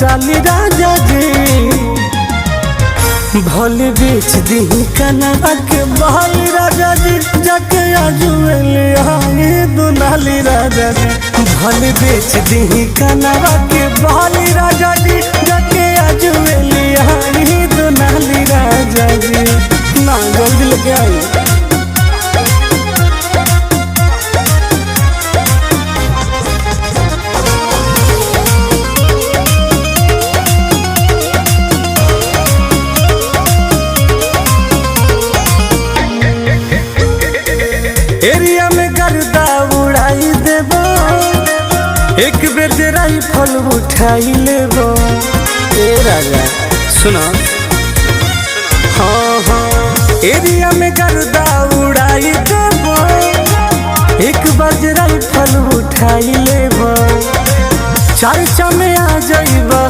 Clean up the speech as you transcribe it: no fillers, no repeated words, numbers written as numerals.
चाली राजा जी भले बेच दी कनवा के बहाली राजा जी जाके आजुए दुनाली राजा जी भले बेच दी कनवा के बहाली राजा जी जाके आजुए दुनाली राजा जी ना जल्दी लेके आई। एरिया में गर्दा उड़ाई देबो एक बेर जे राइफल उठाई लेबो। ए राजा सुनो हाँ हाँ एरिया में गर्दा उड़ाई देबो एक बार जे राइफल उठाई लेबो चर्चा में आ जाइबो।